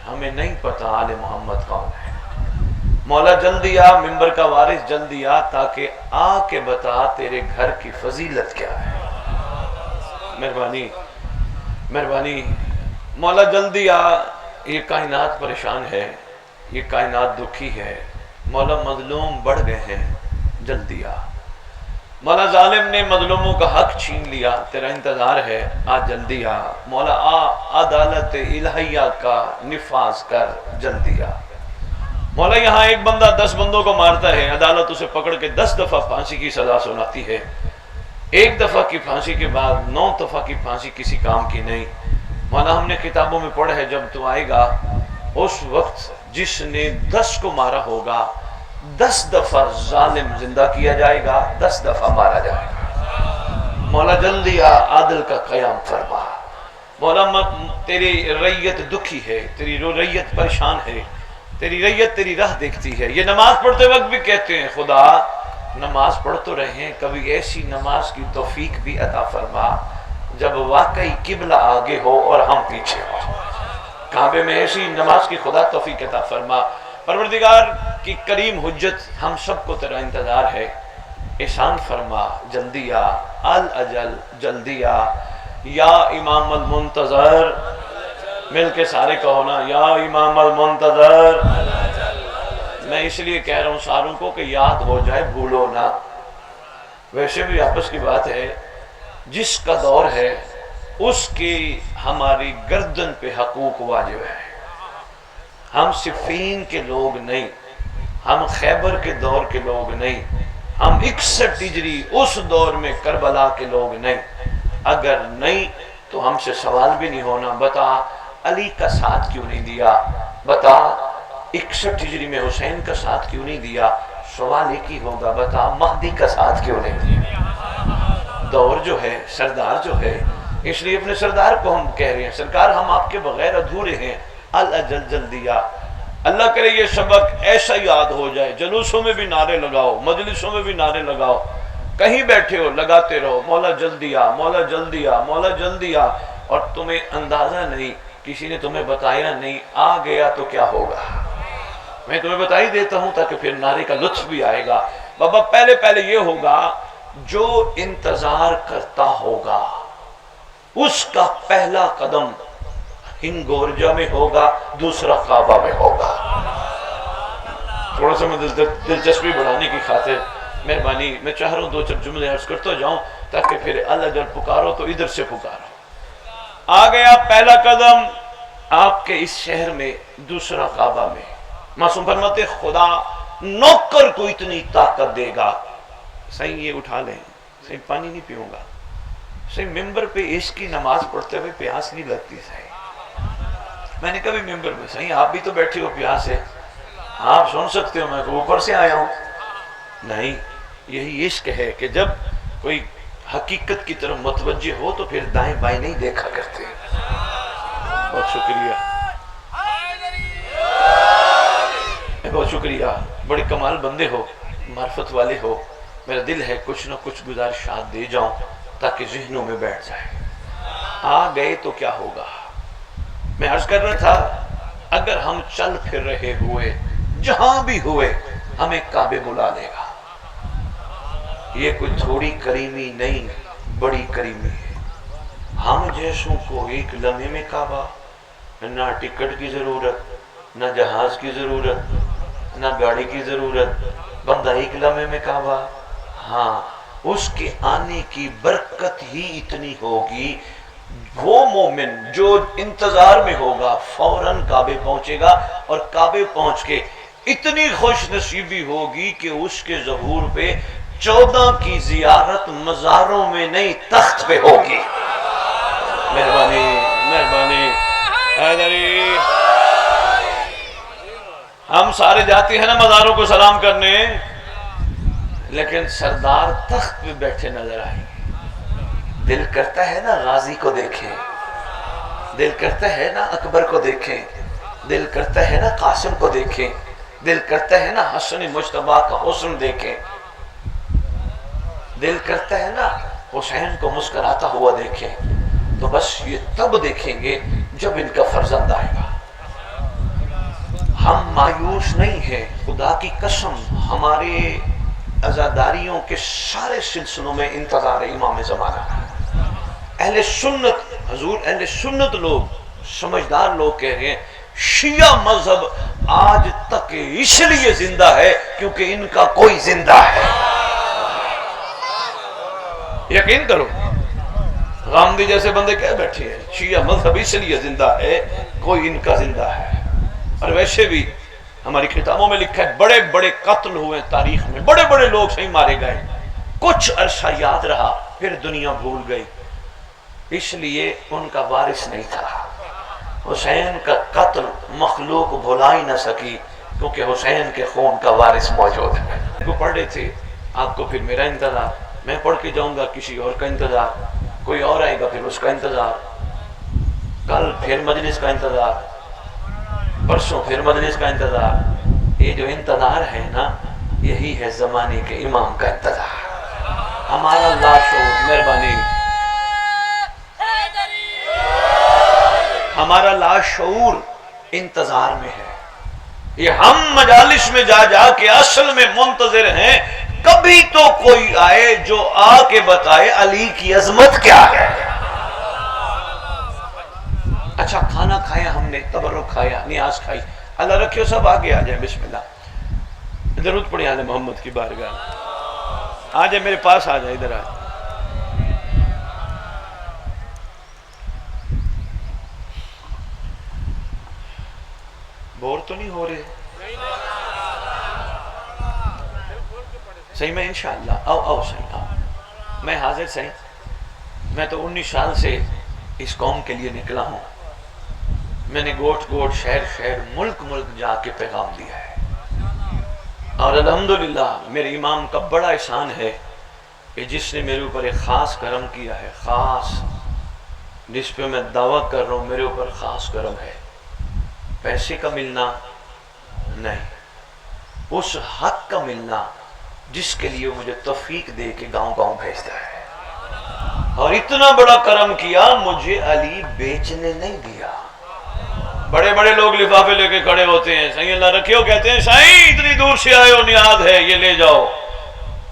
ہمیں نہیں پتا آل محمد کون ہے. مولا جلدی آ، ممبر کا وارث جلدی آ، تاکہ آ کے بتا تیرے گھر کی فضیلت کیا ہے. مہربانی مہربانی مولا جلدی آ، یہ کائنات پریشان ہے، یہ کائنات دکھی ہے، مولا مظلوم بڑھ گئے ہیں، جلدی آ. مولا ظالم نے مظلوموں کا حق چھین لیا، تیرا انتظار ہے، آ جلدی آ. مولا آ، عدالت الہیہ کا نفاذ کر، جلدی آ. مولا یہاں ایک بندہ 10 بندوں کو مارتا ہے، عدالت اسے پکڑ کے 10 دفعہ پھانسی کی سزا سناتی ہے. ایک دفعہ کی پھانسی کے بعد 9 دفعہ کی پھانسی کسی کام کی نہیں. مولا ہم نے کتابوں میں پڑھا ہے، جب تو آئے گا اس وقت جس نے 10 کو مارا ہوگا 10 دفعہ ظالم زندہ کیا جائے گا، 10 دفعہ مارا جائے گا. مولا جلدی آ، عادل کا قیام فرما. مولا تیری ریت دکھی ہے، تیری ریت پریشان ہے، تیری ریت تیری راہ دیکھتی ہے. یہ نماز پڑھتے وقت بھی کہتے ہیں خدا نماز پڑھ تو رہے ہیں، کبھی ایسی نماز کی توفیق بھی عطا فرما جب واقعی قبلہ آگے ہو اور ہم پیچھے ہو. کعبے میں ایسی نماز کی خدا توفیق عطا فرما. پروردگار کی کریم حجت ہم سب کو تیرا انتظار ہے، احسان فرما، جلدی آ. الاجل جلدی آ. یا امام المنتظر، مل کے سارے کہو نا، یا امام المنتظر. میں اس لیے کہہ رہا ہوں ساروں کو کہ یاد ہو جائے، بھولو نہ. ویسے بھی آپس کی بات ہے، جس کا دور ہے اس کی ہماری گردن پہ حقوق واجب ہے. ہم صفین کے لوگ نہیں، ہم خیبر کے دور کے لوگ نہیں، ہم 61 ہجری اس دور میں کربلا کے لوگ نہیں. اگر نہیں تو ہم سے سوال بھی نہیں ہونا، بتا علی کا ساتھ کیوں نہیں دیا، بتا 61 ہجری میں حسین کا ساتھ کیوں نہیں دیا. سوال ایک ہی ہوگا، بتا مہدی کا ساتھ کیوں نہیں دیا. دور جو ہے، سردار جو ہے، اس لیے اپنے سردار کو ہم کہہ رہے ہیں سرکار ہم آپ کے بغیر ادھورے ہیں، الاجل جلدی آ. اللہ کرے یہ سبق ایسا یاد ہو جائے، جلوسوں میں بھی نعرے لگاؤ، مجلسوں میں بھی نعرے لگاؤ، کہیں بیٹھے ہو لگاتے رہو، مولا جلدی آ، مولا جلدی آ، مولا جلدی آ. اور تمہیں اندازہ نہیں، کسی نے تمہیں بتایا نہیں، آ گیا تو کیا ہوگا. میں تمہیں بتا ہی دیتا ہوں تاکہ پھر نعرے کا لطف بھی آئے گا. بابا پہلے یہ ہوگا، جو انتظار کرتا ہوگا اس کا پہلا قدم ہنگورجا میں ہوگا، دوسرا کعبہ میں ہوگا. تھوڑا سا میں دلچسپی بڑھانے کی خاطر مہربانی میں چاہ رہا ہوں 2-4 جملے عرض کرتا جاؤں تاکہ پھر اللہ جل پکارو تو ادھر سے پکارو. آ گیا پہلا قدم آپ کے اس شہر میں، دوسرا کعبہ میں. معصوم فرماتے خدا نوکر کو اتنی طاقت دے گا، صحیح یہ اٹھا لیں، صحیح پانی نہیں پیوں گا، صحیح ممبر پہ عشق کی نماز پڑھتے ہوئے پیاس نہیں لگتی. صحیح میں نے کبھی ممبر میں، صحیح آپ بھی تو بیٹھے ہو پیاس ہے، آپ سن سکتے ہو، میں تو اوپر سے آیا ہوں. نہیں، یہی عشق ہے کہ جب کوئی حقیقت کی طرف متوجہ ہو تو پھر دائیں بائیں نہیں دیکھا کرتے. بہت شکریہ، بہت شکریہ، بڑے کمال بندے ہو، معرفت والے ہو. میرا دل ہے کچھ نہ کچھ گزارشات دے جاؤں تاکہ ذہنوں میں بیٹھ جائے. آ گئے تو کیا ہوگا. میں عرض کر رہا تھا اگر ہم چل پھر رہے ہوئے جہاں بھی ہوئے ہمیں کعبے بلا لے گا. یہ کوئی تھوڑی کریمی نہیں، بڑی کریمی ہے. ہم جیسوں کو ایک لمحے میں کعبہ، نہ ٹکٹ کی ضرورت، نہ جہاز کی ضرورت، نہ گاڑی کی ضرورت، بندہ ایک لمحے میں کعبہ. ہاں اس کے آنے کی برکت ہی اتنی ہوگی، وہ مومن جو انتظار میں ہوگا فوراً کعبے پہنچے گا، اور کعبے پہنچ کے اتنی خوش نصیبی ہوگی کہ اس کے ظہور پہ 14 کی زیارت مزاروں میں نہیں تخت پہ ہوگی. مہربانی مہربانی. حیدری ہم سارے جاتے ہیں نا مزاروں کو سلام کرنے، لیکن سردار تخت پہ بیٹھے نظر آئیں گے. دل کرتا ہے نا غازی کو دیکھیں، دل کرتا ہے نا اکبر کو دیکھیں، دل کرتا ہے نا قاسم کو دیکھیں، دل کرتا ہے نا حسن مجتبیٰ کا حسن دیکھیں، دل کرتا ہے نا حسین کو مسکراتا ہوا دیکھیں. تو بس یہ تب دیکھیں گے جب ان کا فرزند آئے گا. مایوس نہیں ہیں، خدا کی قسم ہمارے عزاداریوں کے سارے سلسلوں میں انتظار امام زمانہ ہے۔ اہل سنت، حضور اہل سنت لوگ، سمجھدار لوگ کہہ رہے ہیں شیعہ مذہب آج تک اس لیے زندہ ہے کیونکہ ان کا کوئی زندہ ہے۔ یقین کرو، غامدی جیسے بندے کہہ بیٹھے ہیں شیعہ مذہب اس لیے زندہ ہے کوئی ان کا زندہ ہے۔ اور ویسے بھی ہماری کتابوں میں لکھا ہے بڑے بڑے قتل ہوئے تاریخ میں، بڑے بڑے لوگ صحیح مارے گئے، کچھ عرصہ یاد رہا پھر دنیا بھول گئی، اس لیے ان کا وارث نہیں تھا۔ حسین کا قتل مخلوق بھلا ہی نہ سکی کیونکہ حسین کے خون کا وارث موجود ہے۔ وہ پڑھ رہے تھے، آپ کو پھر میرا انتظار، میں پڑھ کے جاؤں گا، کسی اور کا انتظار، کوئی اور آئے گا پھر اس کا انتظار، کل پھر مجلس کا انتظار، پرسوں پھر مجلس کا انتظار۔ یہ جو انتظار ہے نا، یہی ہے زمانے کے امام کا انتظار۔ ہمارا لاشعور، مہربانی، ہمارا لاشعور انتظار میں ہے۔ یہ ہم مجالس میں جا جا کے اصل میں منتظر ہیں کبھی تو کوئی آئے جو آ کے بتائے علی کی عظمت کیا ہے۔ اچھا کھانا کھایا ہم نے، تبرک کھایا، نیاز کھائی، اللہ رکھیو سب آگے آ جائیں، بسم اللہ، درود پڑھیں آل محمد کی بارگاہ میں، آ جائے میرے پاس، آ جائے ادھر آ جائے۔ بور تو نہیں ہو رہے؟ صحیح میں انشاءاللہ، آؤ صحیح، آؤ، میں حاضر صحیح، میں تو 19 سال سے اس قوم کے لیے نکلا ہوں، میں نے گوٹ گوٹ، شہر شہر، ملک ملک جا کے پیغام دیا ہے، اور الحمدللہ میرے امام کا بڑا احسان ہے کہ جس نے میرے اوپر ایک خاص کرم کیا ہے، خاص، جس پہ میں دعویٰ کر رہا ہوں میرے اوپر خاص کرم ہے۔ پیسے کا ملنا نہیں، اس حق کا ملنا جس کے لیے مجھے توفیق دے کے گاؤں گاؤں بھیجتا ہے، اور اتنا بڑا کرم کیا، مجھے علی بیچنے نہیں دیا۔ بڑے بڑے لوگ لفافے لے کے کھڑے ہوتے ہیں، سائیں اللہ رکھیو، کہتے ہیں سائیں اتنی دور سے آئے ہو، نیاز ہے، یہ لے جاؤ،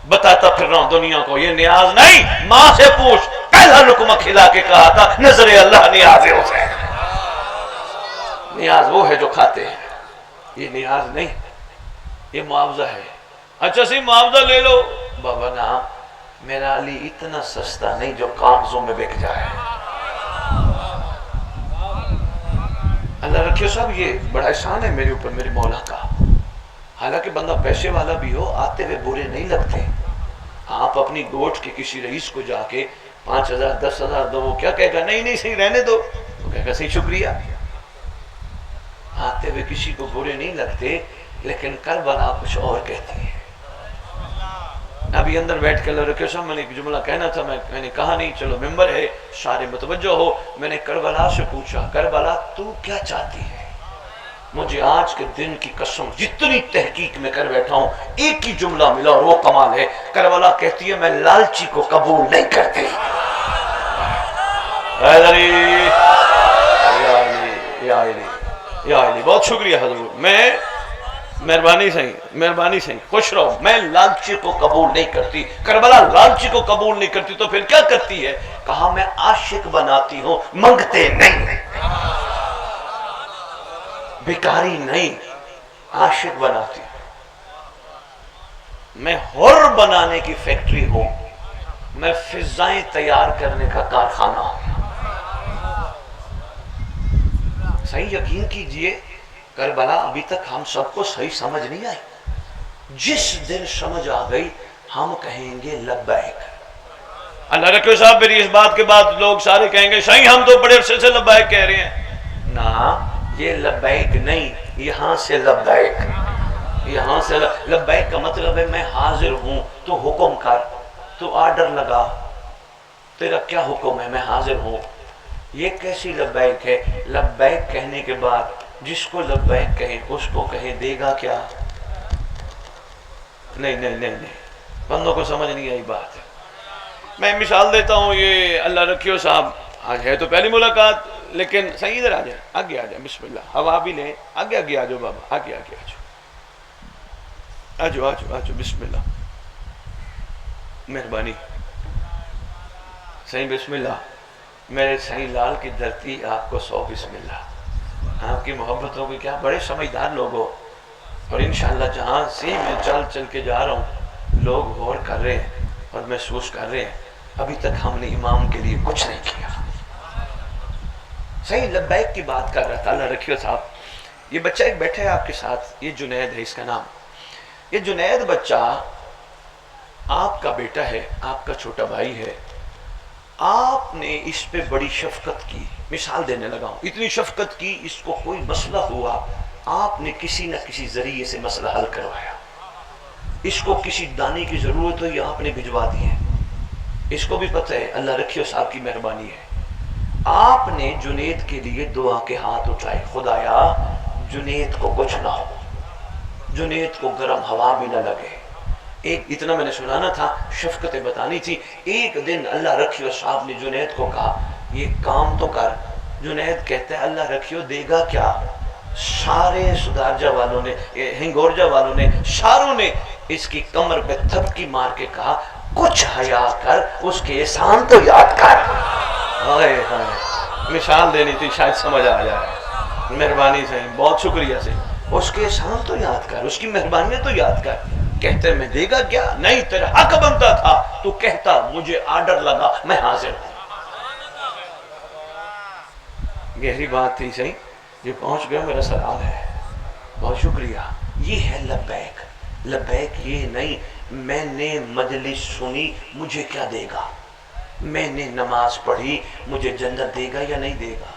بتاتا پھر رہا ہوں دنیا کو یہ نیاز نہیں، ماں سے پوچھ، پہلا لقمہ کھلا کے کہا تھا نظر اللہ نیاز ہے اسے، نیاز وہ ہے جو کھاتے ہیں، یہ نیاز نہیں، یہ معاوضہ ہے۔ اچھا سی معاوضہ لے لو، بابا نا، میرا علی اتنا سستا نہیں جو کاغذوں میں بک جائے۔ اللہ رکھیو صاحب، یہ بڑا احسان ہے میرے اوپر میرے مولا کا، حالانکہ بندہ پیسے والا بھی ہو آتے ہوئے برے نہیں لگتے۔ آپ اپنی گوٹھ کے کسی رئیس کو جا کے 5,000 10,000 دو، وہ کیا کہے گا؟ نہیں صحیح رہنے دو، وہ کہے گا صحیح شکریہ۔ آتے ہوئے کسی کو برے نہیں لگتے، لیکن کربلا کچھ اور کہتی ہے۔ ابھی اندر بیٹھ کے اللہ رکھے صاحب، میں نے ایک جملہ کہنا تھا، میں نے کہا نہیں، چلو ممبر ہے، سارے متوجہ ہو۔ میں نے کربلا سے پوچھا، کربلا تو کیا چاہتی ہے؟ مجھے آج کے دن کی قسم جتنی تحقیق میں کر بیٹھا ہوں ایک ہی جملہ ملا، اور وہ کمال ہے۔ کربلا کہتی ہے میں لالچی کو قبول نہیں کرتی۔ یا علی، بہت شکریہ حضور، میں مہربانی صحیح، خوش رہو، میں لالچی کو قبول نہیں کرتی۔ کربلا لالچی کو قبول نہیں کرتی تو پھر کیا کرتی ہے؟ کہا میں عاشق بناتی ہوں، منگتے نہیں، بیکاری نہیں، عاشق بناتی ہوں۔ میں حر بنانے کی فیکٹری ہوں، میں فضائیں تیار کرنے کا کارخانہ ہوں۔ صحیح یقین کیجئے، کربلا ابھی تک ہم سب کو صحیح سمجھ نہیں آئی، جس دن سمجھ آ گئی ہم کہیں گے لبیک۔ اللہ رکھو صاحب، میری اس بات کے بعد لوگ سارے کہیں گے صحیح ہم تو بڑے عرصے سے لبیک کہہ رہے ہیں۔ نا، یہ لبیک نہیں، یہاں سے لبیک، یہاں سے لبیک کا مطلب ہے میں حاضر ہوں، تو حکم کر، تو آرڈر لگا، تیرا کیا حکم ہے، میں حاضر ہوں۔ یہ کیسی لبیک ہے؟ لبیک کہنے کے بعد جس کو لبیک کہیں اس کو کہیں دے گا کیا؟ نہیں، بندوں کو سمجھ نہیں آئی بات۔ میں مثال دیتا ہوں، یہ اللہ رکھیو صاحب، آج ہے تو پہلی ملاقات، لیکن صحیح ادھر آ جائیں, آگے آ جائیں, بسم اللہ, ہوا بھی لیں, آگے آگے آ جاؤ بابا, آگے آگے آ جاؤ, آ جاؤ آ جاؤ آ جاؤ, بسم اللہ, مہربانی. صحیح بسم اللہ. میرے صحیح لال کی دھرتی آپ کو 100 بسم اللہ. آپ کی محبتوں کی کیا بڑے سمجھدار لوگ ہو, اور انشاءاللہ جہاں سے میں چل کے جا رہا ہوں لوگ غور کر رہے ہیں اور محسوس کر رہے ہیں ابھی تک ہم نے امام کے لیے کچھ نہیں کیا. صحیح لبیک کی بات کر رہا تھا. اللہ رکھیو صاحب, یہ بچہ ایک بیٹھا ہے آپ کے ساتھ, یہ جنید ہے اس کا نام. یہ جنید بچہ آپ کا بیٹا ہے, آپ کا چھوٹا بھائی ہے. آپ نے اس پہ بڑی شفقت کی, مثال دینے لگا ہوں, اتنی شفقت کی, اس کو کوئی مسئلہ ہوا آپ نے کسی نہ کسی ذریعے سے مسئلہ حل کروایا. اس کو کسی دانے کی ضرورت ہوئی آپ نے بھجوا دی ہے. اس کو بھی پتہ ہے اللہ رکھیو صاحب کی مہربانی ہے. آپ نے جنید کے لیے دعا کے ہاتھ اٹھائے, خدایا جنید کو کچھ نہ ہو, جنید کو گرم ہوا بھی نہ لگے. ایک اتنا میں نے سنانا تھا, شفقتیں بتانی تھی. ایک دن اللہ رکھیو صاحب نے جنید کو کہا یہ کام تو کر. جنید کہتا ہے اللہ رکھیو دے گا کیا؟ سارے سدارجہ والوں نے, ہنگورجہ والوں نے, شاروں نے اس کی کمر پہ تھپکی مار کے کہا کچھ حیا کر, اس کے احسان تو یاد کر. ہائے ہائے, مثال دینی تھی شاید سمجھ آ جائے. مہربانی سے, بہت شکریہ سے. اس کے احسان تو یاد کر, اس کی مہربانی تو یاد کر. کہتے میں دے گا کیا؟ نہیں, تیرا حق بنتا تھا, تو کہتا مجھے آرڈر لگا میں حاضر ہوں. گہری بات تھی. صحیح یہ پہنچ گیا, میرا سلام ہے, بہت شکریہ. یہ ہے لبیک. لبیک یہ نہیں میں نے مجلس سنی مجھے کیا دے گا, میں نے نماز پڑھی مجھے جنت دے گا یا نہیں دے گا.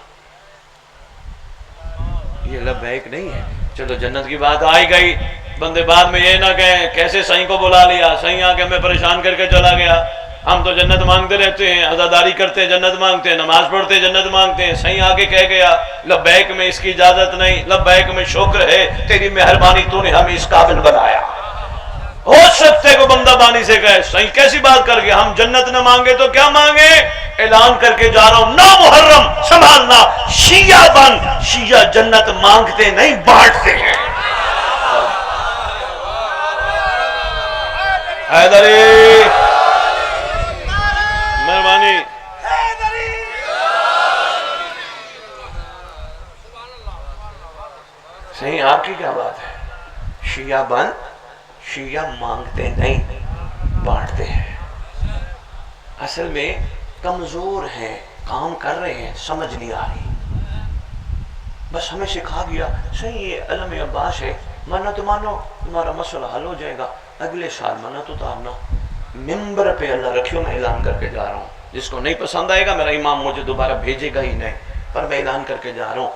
یہ لبیک نہیں ہے. چلو جنت کی بات آئی گئی, بندے بعد میں یہ نہ کہیں کیسے صحیح کو بلا لیا, صحیح آ کے میں پریشان کر کے چلا گیا. ہم تو جنت مانگتے رہتے ہیں, عزاداری کرتے ہیں جنت مانگتے ہیں, نماز پڑھتے ہیں جنت مانگتے ہیں. صحیح آگے کہہ گیا لبیک میں اس کی اجازت نہیں, لبیک میں شکر ہے تیری مہربانی, تو نے ہمیں اس قابل بنایا. ہو سکتے کو بندہ بانی سے کہے صحیح کیسی بات کر گیا, ہم جنت نہ مانگے تو کیا مانگے. اعلان کر کے جا رہا ہوں نا محرم سنبھالنا, شیعہ بن. شیعہ جنت مانگتے نہیں بانٹتے ہیں. حیدری مہربانی. صحیح آپ کی کیا بات ہے, شیعہ بن. شیعہ مانگتے نہیں بانٹتے ہیں. اصل میں کمزور ہیں, کام کر رہے ہیں, سمجھ نہیں آ رہی. بس ہمیں سکھا گیا صحیح یہ علم عباس ہے, مانا تو مانو تمہارا مسئلہ حل ہو جائے گا, اگلے سال مانا تو اتارنا. ممبر پہ اللہ رکھیو میں اعلان کر کے جا رہا ہوں, جس کو نہیں پسند آئے گا میرا امام مجھے دوبارہ بھیجے گا ہی نہیں, پر میں اعلان کر کے جا رہا ہوں.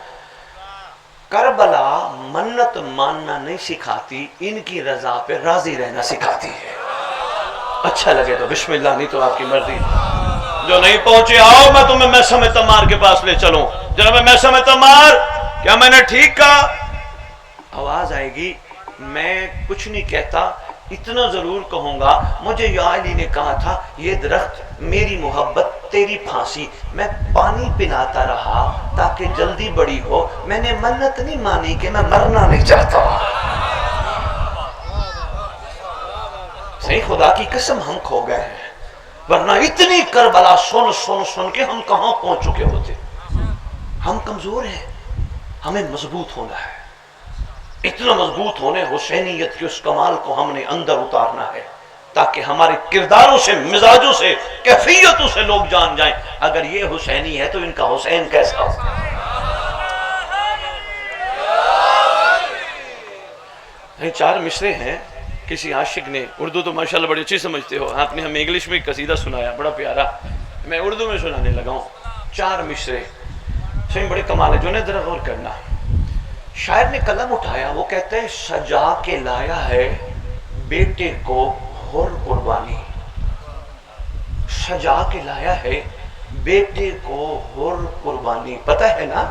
کربلا منت ماننا نہیں سکھاتی, ان کی رضا پہ راضی رہنا سکھاتی ہے. اچھا لگے تو بسم اللہ, نہیں تو آپ کی مرضی. جو نہیں پہنچے آؤ میں تمہیں میثم تمار کے پاس لے چلوں. جناب میثم تمار, کیا میں نے ٹھیک کہا؟ آواز آئے گی, میں کچھ نہیں کہتا, اتنا ضرور کہوں گا مجھے یا علی نے کہا تھا یہ درخت میری محبت تیری پھانسی, میں پانی پلاتا رہا تاکہ جلدی بڑی ہو, میں نے منت نہیں مانی کہ میں مرنا نہیں چاہتا. صحیح خدا کی قسم ہم کھو گئے ہیں, ورنہ اتنی کربلا سن سن سن کے ہم کہاں پہنچ چکے ہوتے. ہم کمزور ہیں, ہمیں مضبوط ہونا ہے. اتنا مضبوط ہونے حسینیت کے اس کمال کو ہم نے اندر اتارنا ہے, تاکہ ہمارے کرداروں سے, مزاجوں سے, کیفیتوں سے لوگ جان جائیں اگر یہ حسینی ہے تو ان کا حسین کیسا ہو. چار مصرے ہیں کسی عاشق نے, اردو تو ماشاءاللہ بڑی اچھی سمجھتے ہو آپ نے, ہمیں انگلش میں قصیدہ سنایا بڑا پیارا, میں اردو میں سنانے لگا ہوں. 4 مصرے صحیح بڑے کمال ہے, جو نے ذرا غور کرنا. شاعر نے قلم اٹھایا, وہ کہتے ہیں سجا کے لایا ہے بیٹے کو حر قربانی. سجا کے لایا ہے بیٹے کو حر قربانی. پتہ ہے نا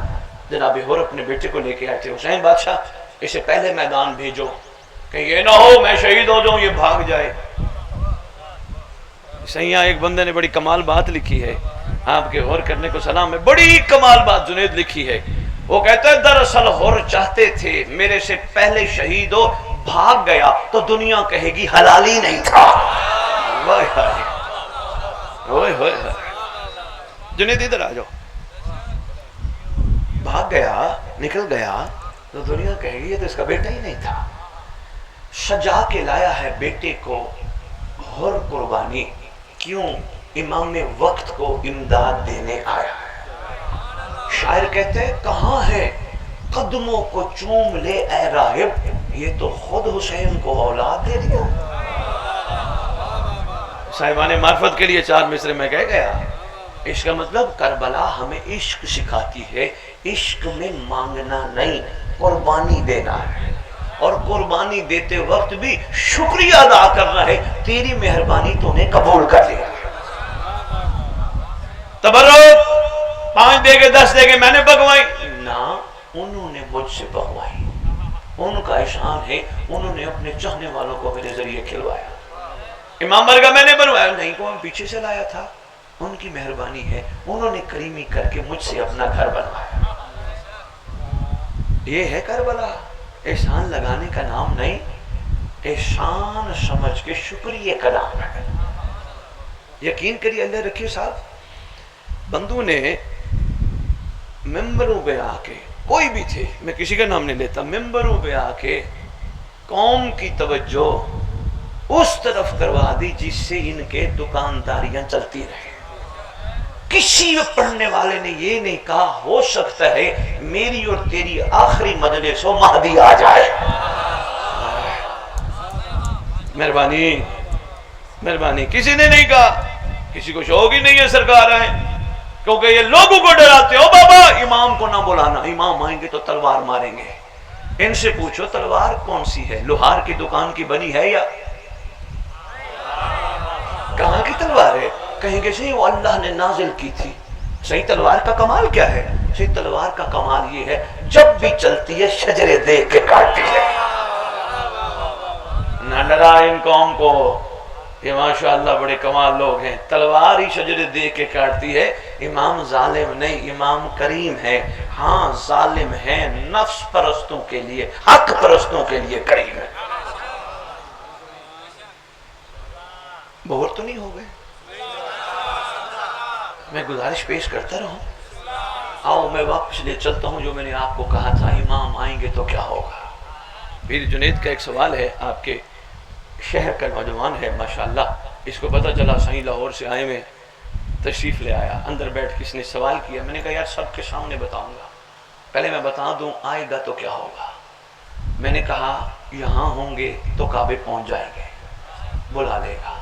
جناب حر اپنے بیٹے کو لے کے آئے تھے, حسین بادشاہ اسے پہلے میدان بھیجو کہ یہ نہ ہو میں شہید ہو جاؤں یہ بھاگ جائے. سیاں ایک بندے نے بڑی کمال بات لکھی ہے, آپ کے غور کرنے کو سلام ہے. بڑی کمال بات جنید لکھی ہے. وہ کہتا ہے دراصل ہور چاہتے تھے میرے سے پہلے شہید ہو, بھاگ گیا تو دنیا کہے گی حلالی نہیں تھا. جنید ادھر آ جاؤ. بھاگ گیا, نکل گیا تو دنیا کہے گی یہ تو اس کا بیٹا ہی نہیں تھا. سجا کے لایا ہے بیٹے کو ہر قربانی, کیوں امام وقت کو امداد دینے آیا ہے. شاعر کہتے ہیں کہاں ہے قدموں کو چوم لے اے راہب, یہ تو خود حسین کو اولاد دے دیا. صاحبان معرفت کے لیے 4 مصرے میں کہہ گیا. عشق کا مطلب کربلا ہمیں عشق سکھاتی ہے. عشق میں مانگنا نہیں, قربانی دینا ہے, اور قربانی دیتے وقت بھی شکریہ ادا کرنا ہے, تیری مہربانی تو نے قبول کر لیا. تبرک 5 دے گے 10 دے گے میں نے بگوائی نہ, انہوں نے مجھ سے بگوائی. ان کا احسان ہے انہوں نے اپنے چاہنے والوں کو میرے ذریعے کھلوایا. امام برگا میں نے بنوایا نہیں, کو پیچھے سے لایا تھا. ان کی مہربانی ہے, انہوں نے کریمی کر کے مجھ سے اپنا گھر بنوایا. یہ ہے کربلا. احسان لگانے کا نام نہیں, احسان سمجھ کے شکریہ کا نام ہے. یقین کریے اللہ رکھیے صاحب, بندوں نے ممبروں پہ آ کے, کوئی بھی تھے میں کسی کا نام نہیں لیتا, ممبروں پہ آ کے قوم کی توجہ اس طرف کروا دی جس سے ان کے دکانداریاں چلتی رہے. کسی پڑھنے والے نے یہ نہیں کہا ہو سکتا ہے میری اور تیری آخری مجلس ہو مہدی آ جائے. مہربانی مہربانی. کسی نے نہیں کہا, کسی کو شوق ہی نہیں ہے سرکار آئے, کیونکہ یہ لوگوں کو ڈراتے ہو بابا امام کو نہ بلانا, امام آئیں گے تو تلوار ماریں گے. ان سے پوچھو تلوار کون سی ہے, لوہار کی دکان کی بنی ہے یا کہاں کی تلوار ہے؟ کہیں گے صحیح وہ اللہ نے نازل کی تھی. صحیح تلوار کا کمال کیا ہے؟ صحیح تلوار کا کمال یہ ہے جب بھی چلتی ہے شجرے دیکھ کے کاٹتی ہے. نہ ڈرا ان قوم کو, یہ ماشاءاللہ بڑے کمال لوگ ہیں. تلوار ہی شجرے دیکھ کے کاٹتی ہے. امام ظالم نہیں, امام کریم ہے. ہاں ظالم ہے نفس پرستوں کے لیے, حق پرستوں کے لیے کریم ہے. بہت تو نہیں ہو گئے؟ میں گزارش پیش کرتا رہوں. آؤ میں واپس لے چلتا ہوں جو میں نے آپ کو کہا تھا, امام آئیں گے تو کیا ہوگا. پھر جنید کا ایک سوال ہے, آپ کے شہر کا نوجوان ہے ماشاءاللہ, اس کو پتہ چلا صحیح لاہور سے آئے میں تشریف لے آیا. اندر بیٹھ کے اس نے سوال کیا. میں نے کہا یار سب کے سامنے بتاؤں گا, پہلے میں بتا دوں آئے گا تو کیا ہوگا. میں نے کہا یہاں ہوں گے تو کعبے پہنچ جائیں گے, بلا لے گا.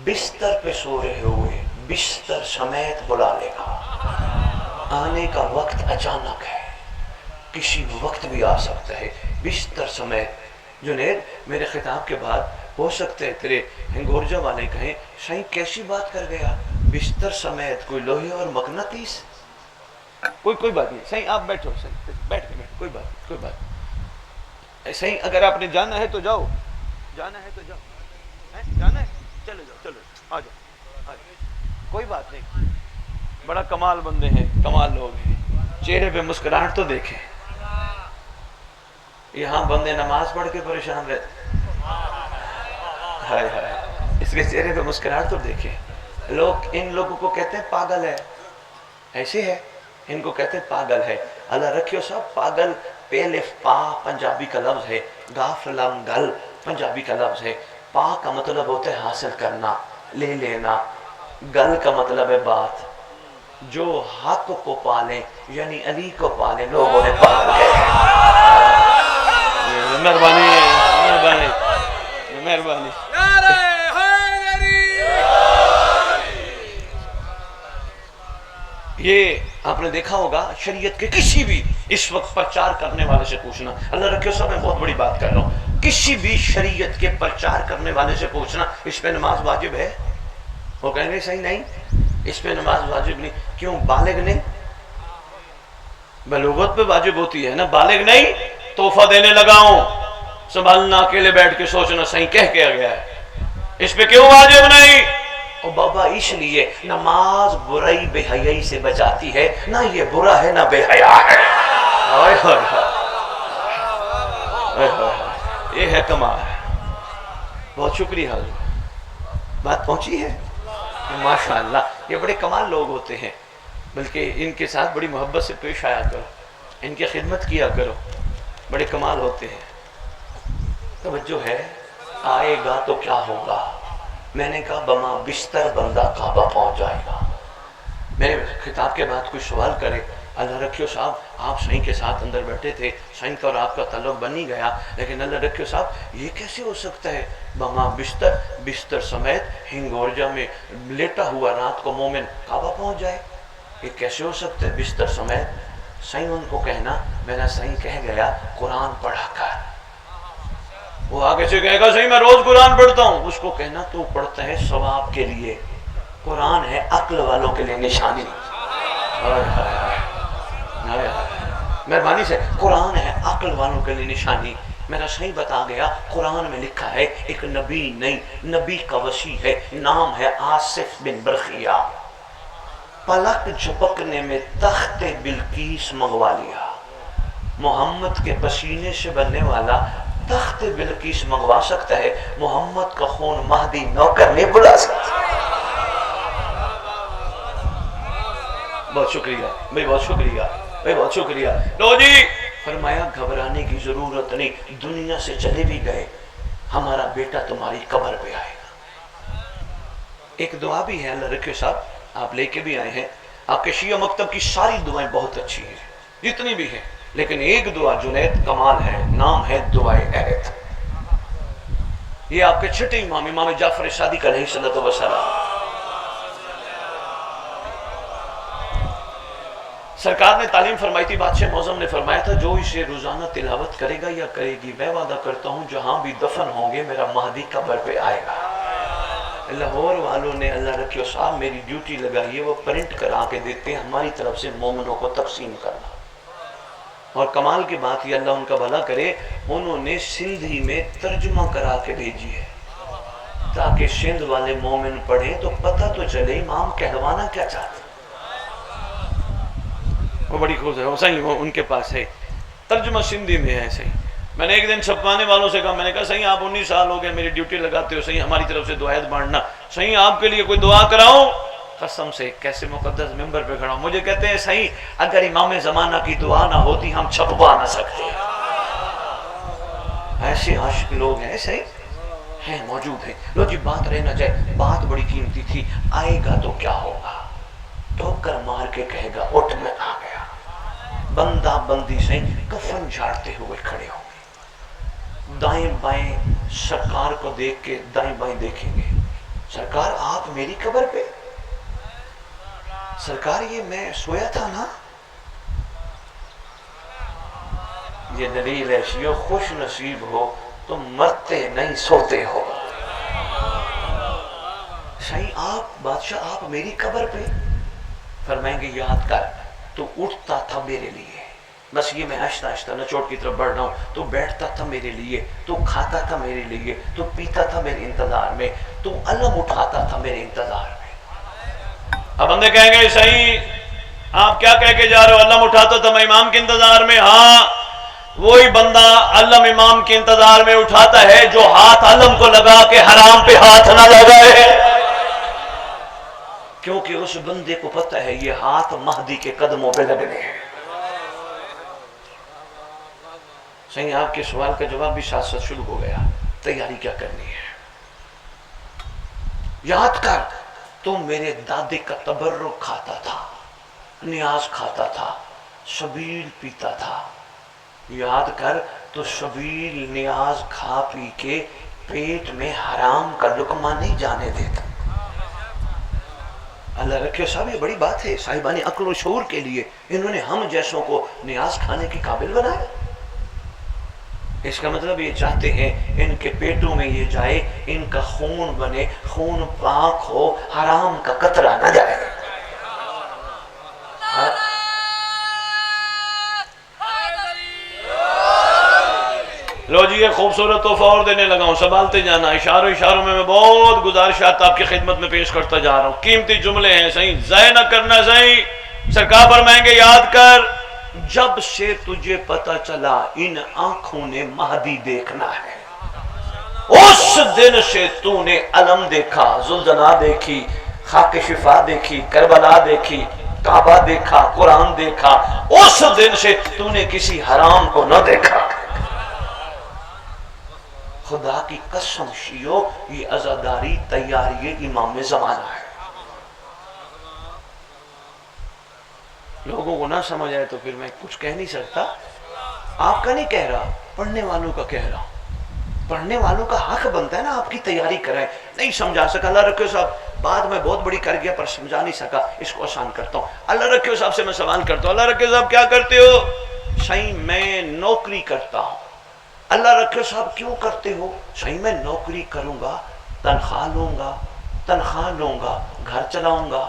بستر پہ سو رہے ہوئے بستر سمیت بلا لے گا. آنے کا وقت اچانک ہے, کسی وقت بھی آ سکتا ہے, بستر سمیت. جنید میرے خطاب کے بعد ہو سکتا ہے تیرے ہنگورجا والے کہیں صحیح کیسی بات کر گیا, بستر سمیت کوئی لوہے اور مقناطیس. کوئی بات نہیں, صحیح آپ بیٹھو, صحیح بیٹھ کے بیٹھ, کوئی بات کوئی بات. صحیح اگر آپ نے جانا ہے تو جاؤ, جانا ہے تو جاؤ, جانا ہے چلو جاؤ, چلو آ جاؤ, کوئی بات نہیں. بڑا کمال بندے ہیں, کمال لوگ ہیں. چہرے پہ مسکراہٹ تو دیکھیں. یہاں بندے نماز پڑھ کے پریشان رہتے, ہائے ہائے, اس کے چہرے پہ مسکراہٹ تو دیکھیں. لوگ ان لوگوں کو کہتے ہیں پاگل ہے, ایسے ہے, ان کو کہتے ہیں پاگل ہے. اللہ رکھیو صاحب, پاگل پہلے پا پنجابی کا لفظ ہے, گاف لم گل پنجابی کا لفظ ہے. پا کا مطلب ہوتا ہے حاصل کرنا, لے لینا. گل کا مطلب ہے بات. جو حق کو پالیں یعنی علی کو پالیں لوگوں نے پال گئے. مہربانی مہربانی مہربانی. یہ آپ نے دیکھا ہوگا شریعت کے کسی بھی اس وقت پرچار کرنے والے سے پوچھنا, اللہ رکھے صاحب میں بہت بڑی بات کر رہا ہوں, کسی بھی شریعت کے پرچار کرنے والے سے پوچھنا اس پہ نماز واجب ہے, وہ کہیں گے صحیح نہیں, اس پہ نماز واجب نہیں. کیوں؟ بالغ نہیں. بلوغت پہ واجب ہوتی ہے نا, بالغ نہیں. تحفہ دینے لگا ہوں, سنبھالنا, اکیلے بیٹھ کے سوچنا صحیح کہہ کے گیا ہے, اس پہ کیوں واجب نہیں؟ اور بابا اس لیے نماز برائی بے حیائی سے بچاتی ہے، نہ یہ برا ہے نہ بے حیا ہے۔ یہ ہے کمال۔ بہت شکریہ حضور، بات پہنچی ہے؟ ماشاءاللہ یہ بڑے کمال لوگ ہوتے ہیں، بلکہ ان کے ساتھ بڑی محبت سے پیش آیا کرو، ان کی خدمت کیا کرو، بڑے کمال ہوتے ہیں۔ توجہ ہے، آئے گا تو کیا ہوگا؟ میں نے کہا بما بستر بندہ کعبہ پہنچ جائے گا۔ میں نے خطاب کے بعد کوئی سوال کرے، اللہ رکھیو صاحب آپ سائیں کے ساتھ اندر بیٹھے تھے، سائیں کا اور آپ کا تعلق بن نہیں گیا، لیکن اللہ رکھیو صاحب یہ کیسے ہو سکتا ہے بما بستر، بستر سمیت ہنگورجا میں لیٹا ہوا رات کو مومن کعبہ پہنچ جائے؟ یہ کیسے ہو سکتا ہے بستر سمیت؟ سائیں ان کو کہنا، میرا سائیں کہہ گیا قرآن پڑھا کر۔ وہ آگے سے کہے گا سائیں میں روز قرآن پڑھتا ہوں، اس کو کہنا تو پڑھتا ہے ثواب کے لیے، قرآن ہے عقل والوں کے لیے نشانی۔ مہربانی سے، قرآن ہے عقل والوں کے لیے نشانی۔ میرا صحیح بتا گیا قرآن میں لکھا ہے ایک نبی نہیں، نبی کا وسیع ہے، نام ہے آصف بن برخیہ، پلک جھپکنے میں تخت بلقیس منگوا لیا۔ محمد کے پسینے سے بننے والا تخت بلقیس منگوا سکتا ہے، محمد کا خون مہدی نوکر نہیں بلا سکتا۔ بہت شکریہ بھائی، بہت شکریہ بھائی، بہت شکریہ۔ لو جی، فرمایا گھبرانے کی ضرورت نہیں، دنیا سے چلے بھی گئے، ہمارا بیٹا تمہاری قبر پہ آئے گا۔ ایک دعا بھی ہے، اللہ رکھے صاحب آپ لے کے بھی آئے ہیں، آپ کے شیعہ مکتب کی ساری دعائیں بہت اچھی ہیں جتنی بھی ہیں، لیکن ایک دعا جنید کمال ہے، نام ہے دعائے عہد۔ یہ آپ کے چھٹے امام جعفر صادق علیہ السلام، سرکار نے تعلیم فرمائی تھی، بادشاہ معظم نے فرمایا تھا جو اسے روزانہ تلاوت کرے گا یا کرے گی، میں وعدہ کرتا ہوں جہاں بھی دفن ہوں گے میرا مہدی قبر پہ آئے گا۔ لاہور والوں نے اللہ رکھیو صاحب میری ڈیوٹی لگائی ہے، وہ پرنٹ کرا کے دیتے ہیں ہماری طرف سے مومنوں کو تقسیم کرنا۔ اور کمال کی بات یہ، اللہ ان کا بھلا کرے، انہوں نے سندھی میں ترجمہ کرا کے بھیجی ہے تاکہ سندھ والے مومن پڑھیں تو پتہ تو چلے امام کہلوانا کیا چاہتے۔ وہ بڑی خوش ہے، صحیح وہ ان کے پاس ہے، ترجمہ سندھی میں ہے۔ صحیح میں نے ایک دن چھپوانے والوں سے کہا، میں نے کہا صحیح آپ 19 سال ہو گئے میری ڈیوٹی لگاتے ہو، صحیح ہماری طرف سے دعائیں بانٹنا، صحیح آپ کے لیے کوئی دعا کراؤں؟ قسم سے کیسے مقدس ممبر پہ کھڑا ہوں، مجھے کہتے ہیں صحیح اگر امام زمانہ کی دعا نہ ہوتی ہم چھپوا نہ سکتے۔ ایسے عاشق لوگ ہیں، صحیح ہیں، موجود ہیں۔ لو جی بات رہنا جائے، بات بڑی قیمتی تھی، آئے گا تو کیا ہوگا؟ ٹھوکر مار کے کہے گا اٹھ میں آ گیا، بندہ بندی سے کفن جھاڑتے ہوئے کھڑے ہوں گے، دائیں بائیں سرکار کو دیکھ کے دائیں بائیں دیکھیں گے، سرکار آپ میری قبر پہ؟ سرکار یہ میں سویا تھا نا؟ یہ دلیل ہے شیعہ خوش نصیب ہو تم مرتے نہیں سوتے ہو۔ صحیح آپ بادشاہ آپ میری قبر پہ؟ فرمائیں گے یاد کر تو اٹھتا تھا میرے لیے، بس یہ میں آہستہ آہستہ نچوڑ کی طرف بڑھ رہا ہوں، تو بیٹھتا تھا میرے لیے، تو کھاتا تھا میرے لیے، تو پیتا تھا میرے انتظار میں، تو علم اٹھاتا تھا میرے انتظار میں۔ اب بندے کہیں گے صحیح آپ کیا کہہ کے جا رہے ہو، علم اٹھاتا تھا میں امام کے انتظار میں؟ ہاں وہی بندہ علم امام کے انتظار میں اٹھاتا ہے جو ہاتھ علم کو لگا کے حرام پہ ہاتھ نہ لگائے، کیونکہ اس بندے کو پتہ ہے یہ ہاتھ مہدی کے قدموں پہ لگنے ہیں۔ صحیح آپ کے سوال کا جواب بھی ساتھ ساتھ شروع ہو گیا، تیاری کیا کرنی ہے؟ یاد کر تو میرے دادے کا تبرک کھاتا تھا، نیاز کھاتا تھا، شبیل پیتا تھا، یاد کر تو شبیل نیاز کھا پی کے پیٹ میں حرام کا لقمہ نہیں جانے دیتا۔ اللہ رکھے صاحب یہ بڑی بات ہے صاحبان عقل و شعور کے لیے، انہوں نے ہم جیسوں کو نیاز کھانے کی قابل بنایا۔ اس کا مطلب یہ چاہتے ہیں ان کے پیٹوں میں یہ جائے، ان کا خون بنے، خون پاک ہو، حرام کا قطرہ نہ جائے۔ لو جی یہ خوبصورت تحفہ اور دینے لگا ہوں، سنبھالتے جانا، اشاروں اشاروں میں بہت گزارشات آپ کی خدمت میں پیش کرتا جا رہا ہوں، قیمتی جملے ہیں، صحیح ضائع نہ کرنا، صحیح سرکار فرمائیں گے یاد کر، جب سے تجھے پتا چلا ان آنکھوں نے مہدی دیکھنا ہے، اس دن سے تو نے علم دیکھا، زلزلہ دیکھی، خاک شفا دیکھی، کربلا دیکھی، کعبہ دیکھا، قرآن دیکھا، اس دن سے تو نے کسی حرام کو نہ دیکھا۔ خدا کی قسم شیعو، یہ عزاداری تیاری امام زمانہ ہے۔ لوگوں کو نہ سمجھ آئے تو پھر میں کچھ کہہ نہیں سکتا، آپ کا نہیں کہہ رہا، پڑھنے والوں کا کہہ رہا ہوں۔ پڑھنے والوں کا حق بنتا ہے نا آپ کی تیاری کرائیں۔ نہیں سمجھا سکا، اللہ رکھے صاحب بات میں بہت بڑی کر گیا پر سمجھا نہیں سکا، اس کو آسان کرتا ہوں۔ اللہ رکھے صاحب سے میں سوال کرتا ہوں، اللہ رکھے صاحب کیا کرتے ہو؟ صحیح میں نوکری کرتا ہوں۔ اللہ رکھے صاحب کیوں کرتے ہو؟ صحیح میں نوکری کروں گا، تنخواہ لوں گا، گھر چلاؤں گا،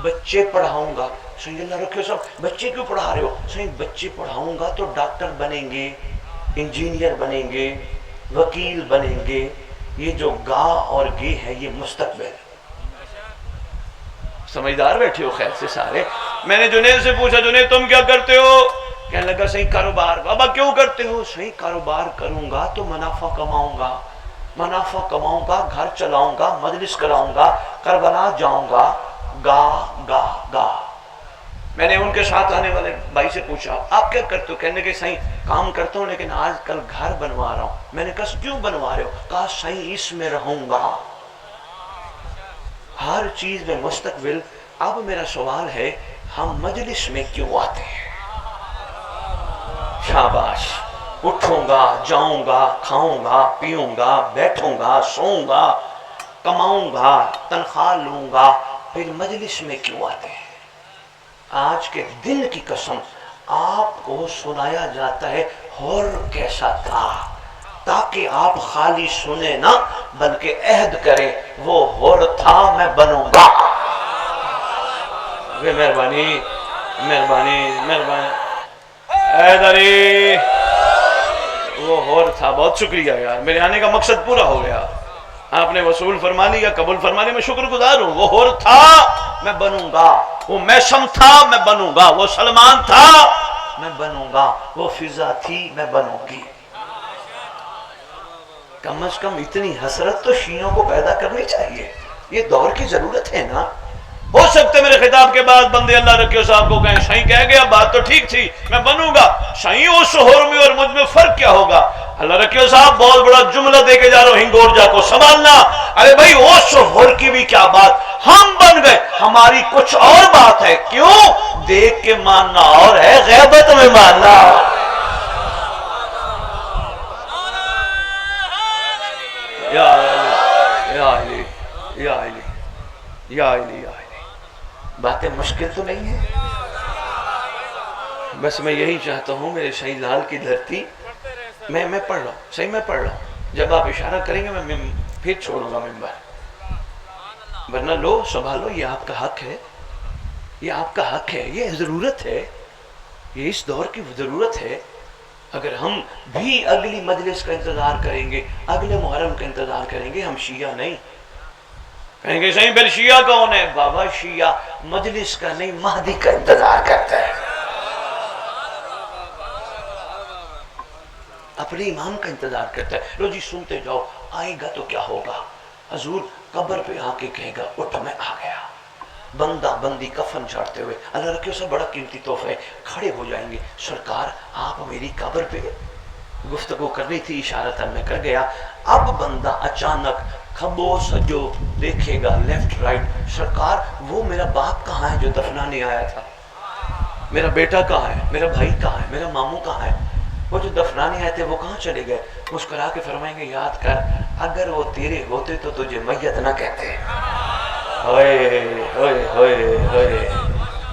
بچے پڑھاؤں گا۔ صحیح اللہ رکھے صاحب بچے کیوں پڑھا رہے ہو؟ صحیح بچے پڑھاؤں گا تو ڈاکٹر بنیں گے، انجینئر بنیں گے، وکیل بنیں گے۔ یہ جو گا اور گے ہے یہ مستقبل۔ سمجھدار بیٹھے ہو خیر سے سارے۔ میں نے جنید سے پوچھا، جنید تم کیا کرتے ہو؟ کہنے لگا صحیح کاروبار۔ بابا کیوں کرتے ہو؟ صحیح کاروبار کروں گا تو منافع کماؤں گا، گھر چلاؤں گا، مجلس کراؤں گا، کربلا جاؤں گا، گا۔ میں نے ان کے ساتھ آنے والے بھائی سے پوچھا آپ کیا کرتے ہو؟ کہنے کہ صحیح کام کرتا ہوں لیکن آج کل گھر بنوا رہا ہوں۔ میں نے کہا کیوں بنوا رہے ہو؟ کہا صحیح اس میں رہوں گا، ہر چیز میں مستقبل۔ اب میرا سوال ہے ہم مجلس میں کیوں آتے ہیں؟ شاباش، اٹھوں گا، جاؤں گا، کھاؤں گا، پیوں گا، بیٹھوں گا، سوؤں گا، کماؤں گا، تنخواہ لوں گا، پھر مجلس میں کیوں آتے ہیں؟ آج کے دن کی قسم آپ کو سنایا جاتا ہے حور کیسا تھا، تاکہ آپ خالی سنیں نہ بلکہ عہد کریں وہ حور تھا میں بنوں گا۔ مہربانی علی وہ حور تھا۔ بہت شکریہ یار، میرے آنے کا مقصد پورا ہو گیا، آپ نے وصول فرما لیا، قبول فرما لیا، میں شکر گزار ہوں۔ وہ حور تھا میں بنوں گا، وہ میشم تھا میں بنوں گا، وہ سلمان تھا میں بنوں گا، وہ فضا تھی میں بنوں گی۔ کم از کم اتنی حسرت تو شیعوں کو پیدا کرنی چاہیے، یہ دور کی ضرورت ہے نا۔ ہو سکتے میرے خطاب کے بعد بندے اللہ رکھیو صاحب کو کہیں شاہی کہہ گیا بات تو ٹھیک تھی میں بنوں گا، شاہی اس حور میں اور مجھ میں فرق کیا ہوگا؟ اللہ رکھیو صاحب بہت بڑا جملہ دے کے جا رہا ہوں، ہنگورجا کو سنبھالنا۔ ارے بھائی اس حور کی بھی کیا بات، ہم بن گئے، ہماری کچھ اور بات ہے۔ کیوں؟ دیکھ کے ماننا اور ہے، غیبت میں ماننا۔ یا علی یا علی یا علی یا علی یا علی، باتیں مشکل تو نہیں ہے، بس میں یہی چاہتا ہوں میرے شہید لال کی دھرتی میں پڑھ رہا ہوں، صحیح میں پڑھ رہا ہوں، جب آپ اشارہ کریں گے میں پھر چھوڑوں گا ممبر، ورنہ لو سنبھالو، یہ آپ کا حق ہے، یہ آپ کا حق ہے، یہ ضرورت ہے، یہ اس دور کی ضرورت ہے۔ اگر ہم بھی اگلی مجلس کا انتظار کریں گے، اگلے محرم کا انتظار کریں گے، ہم شیعہ نہیں۔ کہیں گے صحیح پھر شیعہ کون ہے؟ بابا شیعہ مجلس کا نہیں مہدی کا انتظار کرتا ہے، اپنے امام کا انتظار کرتا ہے۔ لو جی سنتے جاؤ، آئے گا تو کیا ہوگا؟ حضور قبر پہ آ کے کہے گا اٹھ میں آ گیا، بندہ بندی کفن چاڑتے ہوئے، اللہ رکھے اسے بڑا قیمتی تحفہ ہے، کھڑے ہو جائیں گے، سرکار آپ میری قبر پہ گفتگو کرنی تھی، اشارتاً میں کر گیا۔ اب بندہ اچانک کھبو سجو دیکھے گا لیفٹ رائٹ، سرکار وہ میرا باپ کہاں ہے جو دفنانے آیا تھا؟ میرا بیٹا کہاں ہے؟ میرا بھائی کہاں ہے؟ میرا ماموں کہاں ہے؟ وہ جو دفنانے آئے تھے وہ کہاں چلے گئے؟ مسکرا کے فرمائیں گے یاد کر اگر وہ تیرے ہوتے تو تجھے میت نہ کہتے۔ ہوئے ہوئے ہوئے ہوئے،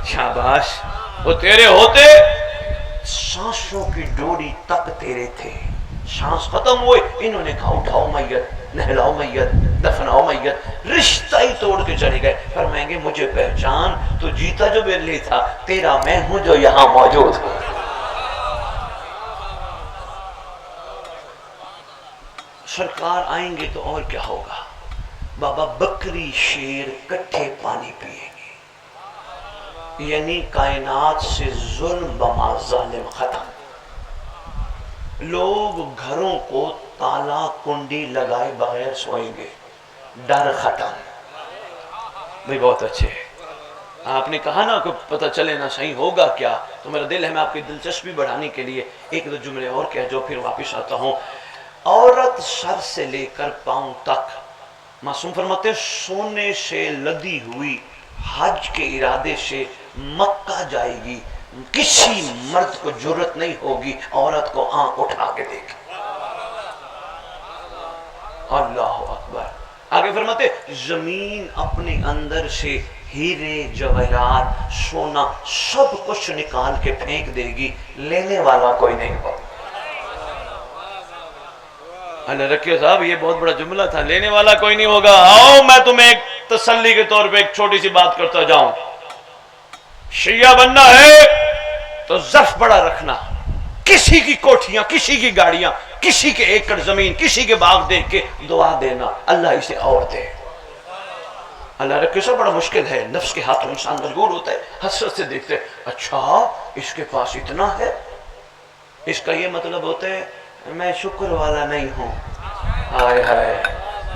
شاباش، وہ تیرے ہوتے سانسوں کی ڈوری تک تیرے تھے، سانس ختم ہوئے انہوں نے کہا اٹھاؤ میت، نہلاؤ میت، دفناؤ میت، رشتہ ہی توڑ کے چلے گئے۔ فرمائیں گے مجھے پہچان، تو جیتا جو میرے لیے تھا، تیرا میں ہوں جو یہاں موجود ہوں۔ سرکار آئیں گے تو اور کیا ہوگا؟ بابا بکری شیر کٹھے پانی پیئیں گے، یعنی کائنات سے ظلم بما ظالم ختم۔ لوگ گھروں کو تالا کنڈی لگائے بغیر سوئیں گے، ڈر ختم۔ بھئی بہت اچھے، آپ نے کہا نا کہ پتہ چلے نا صحیح ہوگا کیا، تو میرا دل ہے میں آپ کی دلچسپی بڑھانے کے لیے ایک دو جملے اور کہہ جو پھر واپس آتا ہوں۔ عورت سر سے لے کر پاؤں تک، معصوم فرماتے ہیں سونے سے لدی ہوئی حج کے ارادے سے مکہ جائے گی، کسی مرد کو جرت نہیں ہوگی عورت کو آنکھ اٹھا کے دیکھے۔ اللہ اکبر۔ آگے فرماتے زمین اپنے اندر سے ہیرے جواہرات سونا سب کچھ نکال کے پھینک دے گی، لینے والا کوئی نہیں ہوگا۔ اللہ رکھیے صاحب، یہ بہت بڑا جملہ تھا، لینے والا کوئی نہیں ہوگا۔ آؤ میں تمہیں ایک تسلی کے طور پہ ایک چھوٹی سی بات کرتا جاؤں۔ شیعہ بننا ہے تو ظرف بڑا رکھنا، کسی کی کوٹھیاں، کسی کی گاڑیاں، کسی کے ایکڑ زمین، کسی کے باغ دیکھ کے دعا دینا اللہ اسے اور دے۔ اللہ رکھے سب بڑا مشکل ہے، نفس کے ہاتھوں انسان مجبور ہوتا ہے، حسرت سے دیکھتے ہیں اچھا اس کے پاس اتنا ہے، اس کا یہ مطلب ہوتا ہے میں شکر والا نہیں ہوں، ہائے ہائے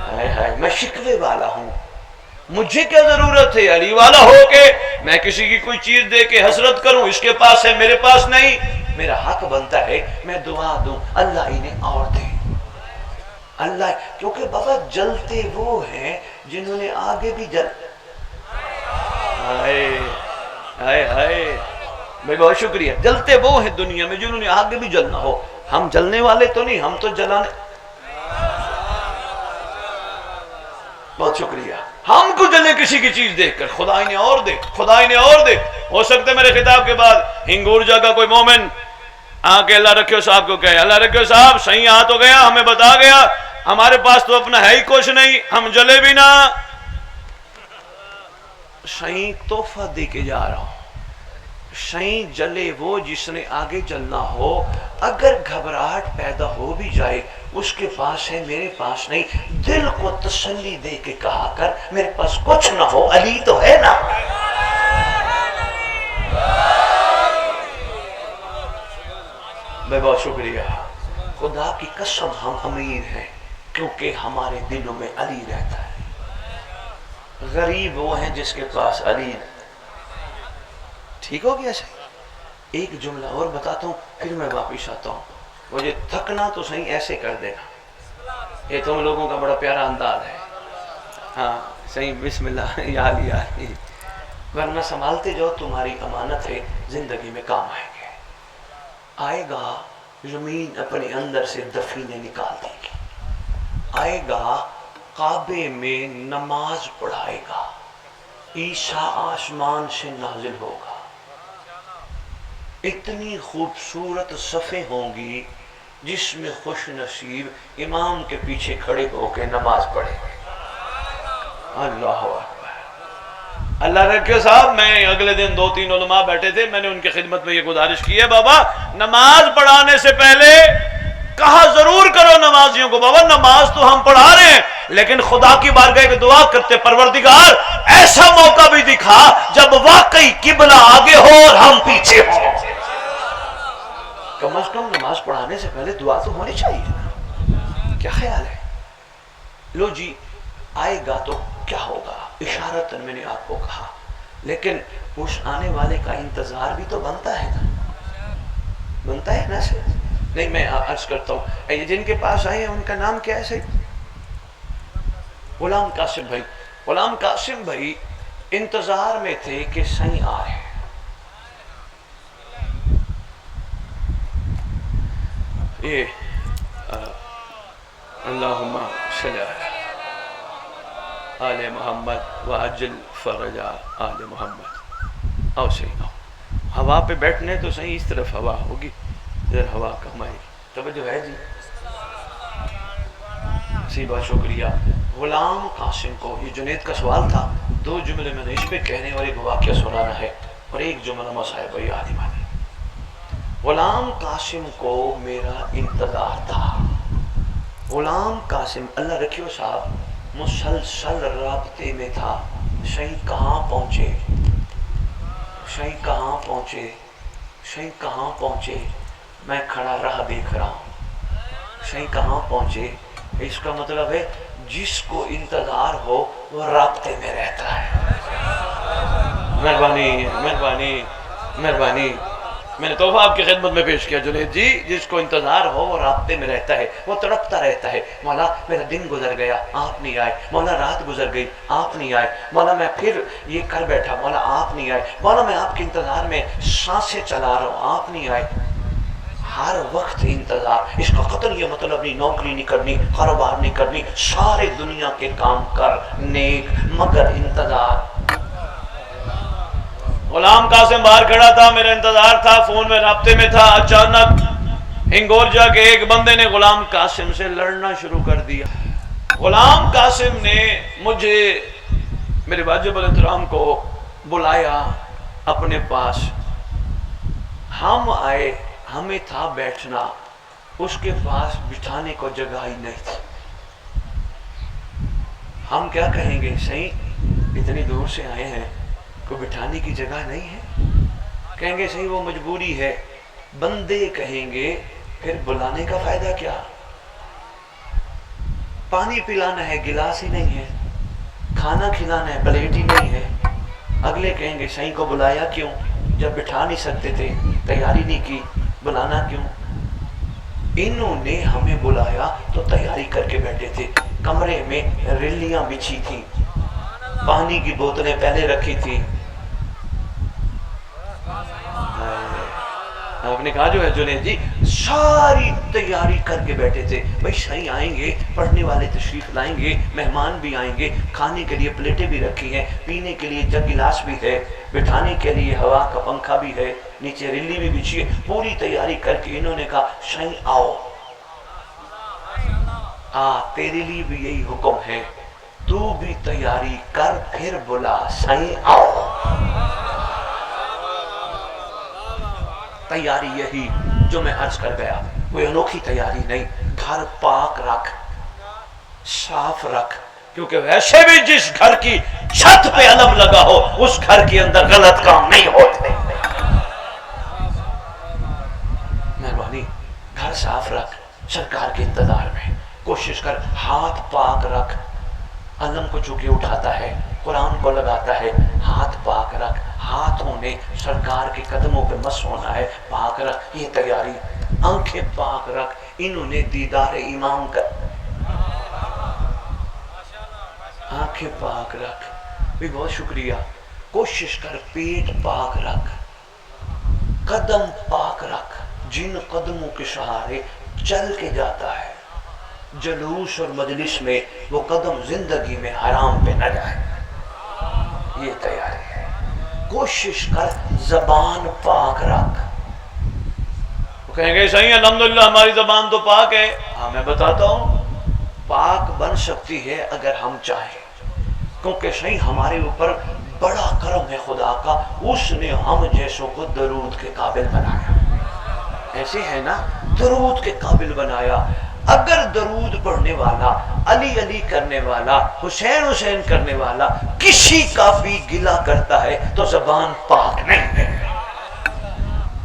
ہائے ہائے میں شکوے والا ہوں، مجھے کیا ضرورت ہے علی والا ہو کے میں کسی کی کوئی چیز دے کے حسرت کروں، اس کے پاس ہے میرے پاس نہیں، میرا حق بنتا ہے میں دعا دوں اللہ انہیں اور دے۔ اللہ کیونکہ بابا جلتے وہ ہیں جنہوں نے آگے بھی جل، ہائے ہائے ہائے میں بہت شکریہ، جلتے وہ ہیں دنیا میں جنہوں نے آگے بھی جلنا ہو، ہم جلنے والے تو نہیں، ہم تو جلانے۔ بہت شکریہ، ہم کو جلے کسی کی چیز دیکھ کر، خدا انہیں اور دے، خدا انہیں اور دے۔ ہو سکتا ہے میرے خطاب کے بعد ہنگورجا کا کوئی مومن آ کے اللہ رکھیو صاحب کو کہے اللہ رکھیو صاحب صحیح آ تو گیا، ہمیں بتا گیا، ہمارے پاس تو اپنا ہے ہی کچھ نہیں، ہم جلے بھی نہ، صحیح تحفہ دے کے جا رہا ہوں۔ صحیح جلے وہ جس نے آگے جلنا ہو، اگر گھبراہٹ پیدا ہو بھی جائے اس کے پاس ہے میرے پاس نہیں، دل کو تسلی دے کے کہا کر میرے پاس کچھ نہ ہو علی تو ہے نا۔ میں بہت شکریہ، خدا کی قسم ہم امیر ہیں کیونکہ ہمارے دلوں میں علی رہتا ہے۔ غریب وہ ہیں جس کے پاس علی، ٹھیک ہو گیا صحیح؟ ایک جملہ اور بتاتا ہوں پھر میں واپس آتا ہوں، مجھے تھکنا تو صحیح ایسے کر دینا، یہ تم لوگوں کا بڑا پیارا انداز ہے، ہاں صحیح بسم اللہ یا علی یا علی، ورنہ سنبھالتے جو تمہاری امانت ہے زندگی میں کام آئیں گے۔ آئے گا زمین اپنے اندر سے دفینے نکال دے گی، آئے گا کعبے میں نماز پڑھائے گا، عیسیٰ آسمان سے نازل ہوگا، اتنی خوبصورت صفیں ہوں گی جس میں خوش نصیب امام کے پیچھے کھڑے ہو کے نماز پڑھے گے۔ اللہ اکبر۔ اللہ رکھے صاحب، میں اگلے دن 2-3 علماء بیٹھے تھے، میں نے ان کی خدمت میں یہ گزارش کی ہے بابا نماز پڑھانے سے پہلے کہا ضرور کرو نمازیوں کو بابا نماز تو ہم پڑھا رہے ہیں لیکن خدا کی بارگاہ کی دعا کرتے پروردگار ایسا موقع بھی دکھا جب واقعی قبلہ آگے ہو اور ہم پیچھے ہوں۔ کم از کم نماز پڑھانے سے پہلے دعا تو ہونی چاہیے نا، کیا خیال ہے؟ لو جی آئے گا تو کیا ہوگا، اشارتاً میں نے آپ کو کہا، لیکن اس آنے والے کا انتظار بھی تو بنتا ہے نا، بنتا ہے نا سے نہیں۔ میں عرض کرتا ہوں یہ جن کے پاس آئے ہیں ان کا نام کیا ہے سید؟ غلام قاسم بھائی۔ غلام قاسم بھائی انتظار میں تھے کہ صحیح آ رہے ہیں، یہ اللہم صلی آل محمد وعجل فرج آل محمد۔ آؤ صحیح آؤ، ہوا پہ بیٹھنے تو صحیح اس طرف ہوا ہوگی، ادھر ہوا کم آئے گی، توجہ ہے جی؟ سی بہت شکریہ۔ غلام قاسم کو، یہ جنید کا سوال تھا، 2 جملے میں نے اس پہ کہنے اور ایک واقعہ سنانا ہے اور ایک جملہ مصاحب عالمہ نے۔ غلام قاسم کو میرا انتظار تھا، غلام قاسم اللہ رکھیو صاحب مسلسل رابطے میں تھا، شہی کہاں پہنچے، شہی کہاں پہنچے، شہی کہاں پہنچے، میں کھڑا رہا دیکھ رہا ہوں، شہی کہاں پہنچے۔ اس کا مطلب ہے جس کو انتظار ہو وہ رابطے میں رہتا ہے۔ مہربانی مہربانی مہربانی، میں نے تحفہ آپ کی خدمت میں پیش کیا جنید جی، جس کو انتظار ہو وہ رابطے میں رہتا ہے، وہ تڑپتا رہتا ہے، مولا میرا دن گزر گیا آپ نہیں آئے، مولا رات گزر گئی آپ نہیں آئے، مولا میں پھر یہ کر بیٹھا، مولا آپ نہیں آئے، مولا میں آپ کے انتظار میں سانسیں چلا رہا ہوں آپ نہیں آئے۔ ہر وقت انتظار، اس کا قطن یہ مطلب نہیں نوکری نہیں کرنی، کاروبار نہیں کرنی، سارے دنیا کے کام کر نیک، مگر انتظار۔ غلام قاسم باہر کھڑا تھا، میرا انتظار تھا، فون میں رابطے میں تھا، اچانک ہنگورجا کے ایک بندے نے غلام قاسم سے لڑنا شروع کر دیا۔ غلام قاسم نے مجھے، میرے واجب الاحترام کو بلایا اپنے پاس، ہم آئے، ہمیں تھا بیٹھنا، اس کے پاس بٹھانے کو جگہ ہی نہیں تھی۔ ہم کیا کہیں گے، صحیح اتنی دور سے آئے ہیں، کوئی بٹھانے کی جگہ نہیں ہے، کہیں گے صحیح وہ مجبوری ہے، بندے کہیں گے پھر بلانے کا فائدہ کیا، پانی پلانا ہے گلاس ہی نہیں ہے، کھانا کھلانا ہے پلیٹ ہی نہیں ہے، اگلے کہیں گے صحیح کو بلایا کیوں، جب بٹھا نہیں سکتے تھے، تیاری نہیں کی، بلانا کیوں۔ انہوں نے ہمیں بلایا تو تیاری کر کے بیٹھے تھے، کمرے میں رلیاں بچھی تھی، پانی کی بوتلیں پہلے رکھی تھی۔ آپ نے کہا جو ہے جنید جی ساری تیاری کر کے بیٹھے تھے، بھائی صحیح آئیں گے، پڑھنے والے تشریف لائیں گے، مہمان بھی آئیں گے، کھانے کے لیے پلیٹیں بھی رکھی ہیں، پینے کے لیے جگ گلاس بھی ہے، بٹھانے کے لیے ہوا کا پنکھا بھی ہے، نیچے رلی بھی بچھی ہے، پوری تیاری کر کے انہوں نے کہا صحیح آؤ، تیرے لیے بھی یہی حکم ہے، تو بھی تیاری کر پھر بلا، صحیح آؤ۔ تیاری یہی جو میں عرض کر گیا، کوئی انوکھی تیاری نہیں، گھر پاک رکھ، صاف رکھ، کیونکہ ویسے بھی جس گھر کی چھت پہ علم لگا ہو اس گھر کے اندر غلط کام نہیں ہوتے۔ مہربانی گھر صاف رکھ، سرکار کے انتظار میں کوشش کر، ہاتھ پاک رکھ، علم کو چونکہ اٹھاتا ہے، قرآن کو لگاتا ہے، ہاتھ پاک رکھ، ہاتھوں نے سرکار کے قدموں پہ مس ہونا ہے، پاک رکھ، یہ تیاری۔ آنکھیں پاک رکھ، انہوں نے دیدار امام کا، آنکھیں پاک رکھ، بھی بہت شکریہ، کوشش کر پیٹ پاک رکھ، قدم پاک رکھ، جن قدموں کے سہارے چل کے جاتا ہے جلوس اور مجلس میں، وہ قدم زندگی میں حرام پہ نہ جائے، یہ تیاری ہے۔ کوشش کر زبان پاک رکھ، وہ کہیں گے صحیح الحمدللہ ہماری زبان تو پاک ہے، ہاں میں بتاتا ہوں پاک بن سکتی ہے اگر ہم چاہیں، کیونکہ صحیح ہمارے اوپر بڑا کرم ہے خدا کا، اس نے ہم جیسوں کو درود کے قابل بنایا، ایسے ہے نا، درود کے قابل بنایا۔ اگر درود پڑھنے والا، علی علی کرنے والا، حسین حسین کرنے والا کسی کا بھی گلہ کرتا ہے تو زبان پاک نہیں ہے،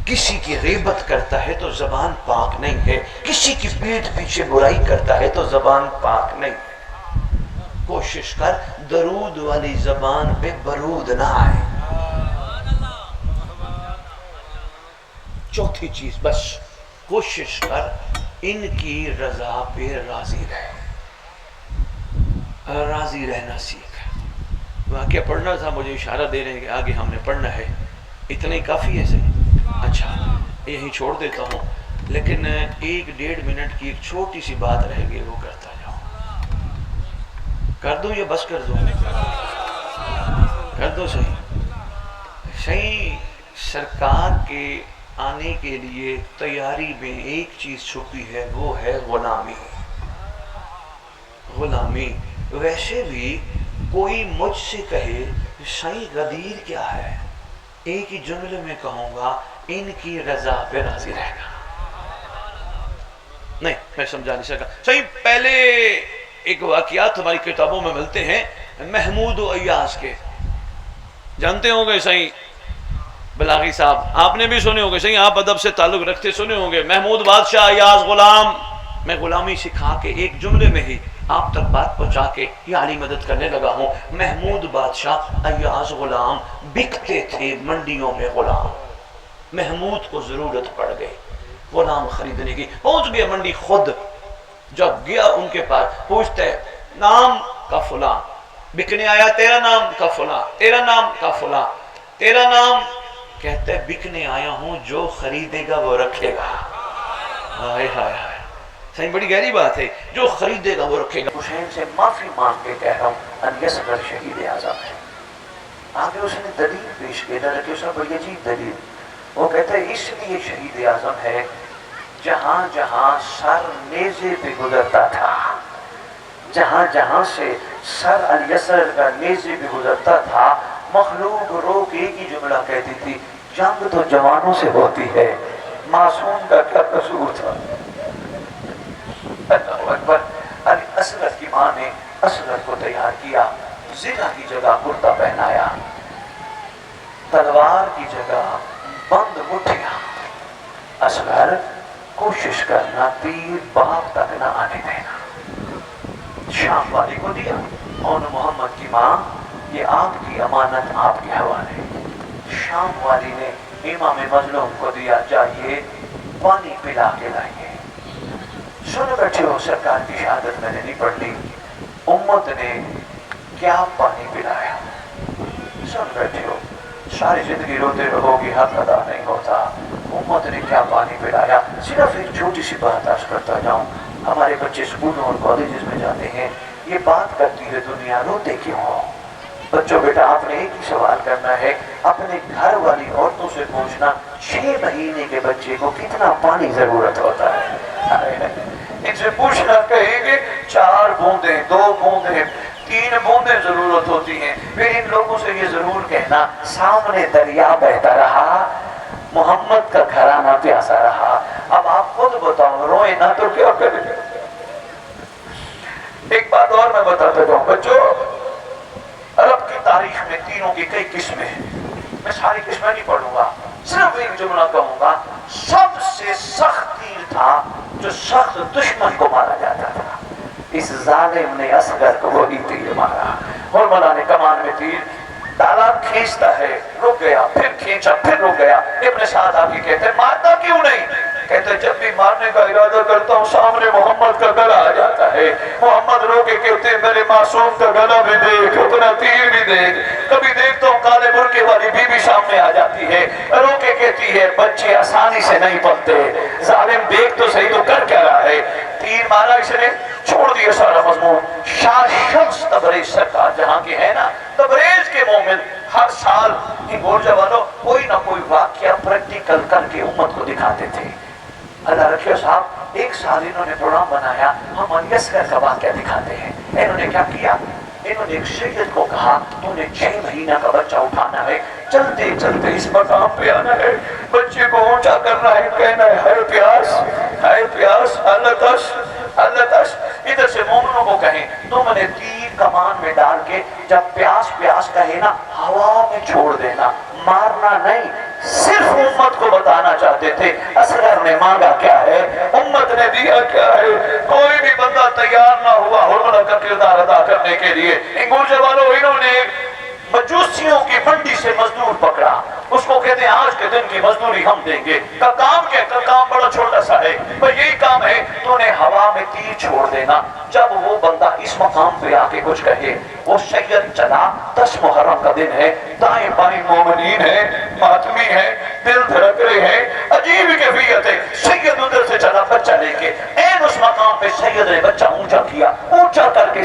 کسی کی غیبت کرتا ہے تو زبان پاک نہیں ہے، کسی کی پیٹھ پیچھے برائی کرتا ہے تو زبان پاک نہیں ہے۔ کوشش کر درود والی زبان پہ برود نہ آئے۔ چوتھی چیز بس کوشش کر ان کی رضا پہ راضی رہے، راضی رہنا سیکھ۔ واقعہ پڑھنا تھا، مجھے اشارہ دے رہے ہیں کہ آگے ہم نے پڑھنا ہے، اتنا ہی کافی ہے صحیح، اچھا یہیں چھوڑ دیتا ہوں، لیکن 1-1.5 منٹ کی ایک چھوٹی سی بات رہ گئی، وہ کرتا جاؤں، کر دوں یا بس کر دوں، کر دو صحیح۔ صحیح سرکار کے آنے کے لیے تیاری میں ایک چیز چھپی ہے، وہ ہے غلامی، غلامی۔ ویسے بھی کوئی مجھ سے کہے صحیح غدیر کیا ہے، ایک ہی جملے میں کہوں گا ان کی رضا پہ راضی رہنا۔ نہیں میں سمجھا نہیں سکا صحیح. پہلے ایک واقعات ہماری کتابوں میں ملتے ہیں محمود و ایاز کے، جانتے ہوں گے صحیح بلاغی صاحب، آپ نے بھی سنے ہوں گے صحیح، آپ ادب سے تعلق رکھتے سنے ہوں گے. محمود بادشاہ، ایاز غلام. میں غلامی سکھا کے ایک جملے میں ہی آپ تک بات پہنچا کے یہ عالی مدد کرنے لگا ہوں. محمود بادشاہ، ایاز غلام، بکتے تھے منڈیوں میں غلام. محمود کو ضرورت پڑ گئی غلام خریدنے کی، پہنچ گیا منڈی خود. جب گیا ان کے پاس پوچھتے نام کا فلاں، بکنے آیا تیرا نام کا فلاں، تیرا نام کا فلاں، تیرا نام. کہتے بکنے آیا ہوں، جو خریدے گا وہ رکھے گا. ہائے ہائے ہائے، صحیح بڑی گہری بات ہے، جو خریدے گا وہ رکھے گا. حسین سے معافی مانگ کے کہہ رہا ہوں علی اصغر شہید اعظم ہے. آگے اس نے دلیل پیش کی، نہ رکھے اس نے بڑی عجیب دلیل. وہ کہتا ہے اس لیے شہید اعظم ہے جہاں جہاں سر نیزے پہ گزرتا تھا، جہاں جہاں سے سر علی اصغر کا نیزے پہ گزرتا تھا، مخلوق رو کے ایک ہی جملہ کہتی تھی، جنگ تو جوانوں سے ہوتی ہے، معصوم کا کیا قصور تھا. اللہ اکبر. علی اصغر کی ماں نے اصغر کو تیار کیا، زنا کی جگہ کرتا پہنایا، تلوار کی جگہ بند مٹھیاں. اصغر کوشش کرنا تیر باپ تک نہ آنے دینا. شام والی کو دیا، اور محمد کی ماں یہ آپ کی امانت آپ کے حوالے. شام والی نے امام مظلوم کو دیا، جائیے پانی پلا کے لائیے. سن بیٹھے ہو سرکار کی شہادت میں نے نہیں پڑھ لی، امت نے کیا پانی پلایا. سن بیٹھے ہو ساری زندگی روتے رہو گی، حق ادا نہیں ہوتا. امت نے کیا پانی پلایا. صرف ایک چھوٹی سی بات عرض کرتا جاؤں. ہمارے بچے اسکولوں اور کالجز میں جاتے ہیں، یہ بات کرتی ہے دنیا، روتے کیوں ہو؟ بچوں بیٹا آپ نے ایک ہی سوال کرنا ہے، اپنے گھر والی عورتوں سے پوچھنا 6 مہینے کے بچے کو کتنا پانی ضرورت ہوتا ہے. ان سے پوچھنا، کہیں گے 4 بوندیں، 2 بوندیں، 3 بوندیں ضرورت ہوتی ہیں. پھر ان لوگوں سے یہ ضرور کہنا سامنے دریا بہتا رہا، محمد کا گھرانہ پیاسا رہا. اب آپ خود بتاؤ، روئے نہ تو کیا کریں. ایک بات اور میں بتاتا جاؤں بچوں، عرب کی تاریخ میں تیروں کی کئی قسمیں ہیں. میں ساری قسمیں نہیں پڑھوں گا، صرف ایک جملہ کہوں گا. سب سے سخت تیر تھا جو سخت دشمن کو مارا جاتا تھا، اس ظالم نے اصغر کو وہی تیر مارا. اور مولا نے کمان میں تیر ڈالا، کھینچتا ہے، رک گیا، پھر کھینچا، پھر رک گیا. ابن سعد آگے کہتے مارتا کیوں نہیں؟ کہتے جب بھی مارنے کا ارادہ کرتا ہوں سامنے محمد کا گلا آ جاتا ہے. محمد رو کے کہتے میرے معصوم کا گلا بھی دیکھ، اپنا تیر بھی دیکھ. کبھی دیکھتا ہوں کالے برقعے والی بی بی سامنے آ جاتی ہے، رو کے کہتی ہے بچے آسانی سے نہیں پلتے، ظالم دیکھ تو صحیح تو کر کیا رہا ہے. تیر مارا اس نے، چھوڑ دیا سارا مضمون. شاہ شمس تبریز سرکار جہاں کے ہیں نا، تبریز کے مومن ہر سال ان گورجا والوں کوئی نہ کوئی واقعہ پریکٹیکل کر کے امت کو دکھاتے تھے. اللہ رکھے صاحب، ایک سال انہوں نے پروگرام بنایا، ہم علی اصغر کا واقعہ دکھاتے ہیں. انہوں نے کیا کیا؟ انہوں نے ایک سید کو کہا تو نے 6 مہینہ کا بچہ اٹھانا ہے، چلتے چلتے اس مقام پہ آنا ہے، بچے کو اونچا کرنا ہے، کہنا ہے ہائے پیاس، ہائے پیاس، اللہ تش، اللہ تش. ادھر سے مومنوں کو کہیں تم نے تیر کمان میں ڈال کے جب پیاس پیاس کہے نا ہوا میں چھوڑ دینا، مارنا نہیں. صرف امت کو بتانا چاہتے تھے اصغر نے مانگا کیا ہے، امت نے دیا کیا ہے. کوئی بھی بندہ تیار نہ ہوا حرمت کا کردار ادا کرنے کے لیے. انگور والوں انہوں نے مجوسیوں کی منڈی سے مزدور پکڑا، اس کو کہتے ہیں آج کے دن کی مزدوری ہم دیں گے. کا کام کیا؟ کا کام بڑا چھوٹا سا ہے، بھئی یہی کام ہے تو نے ہوا میں تیر چھوڑ دینا. جب وہ بندہ اس مقام پہ آ کے کچھ کہے، وہ سید چلا، 10 محرم کا دن ہے، دائیں بائیں مومنین ہیں، ماتمی ہیں، دل دھڑک رہے ہیں، عجیب کیفیت ہے. سید ادھر سے چلا بچہ لے کے، این اس مقام پہ سید نے بچہ اونچا کیا، اونچا کر کے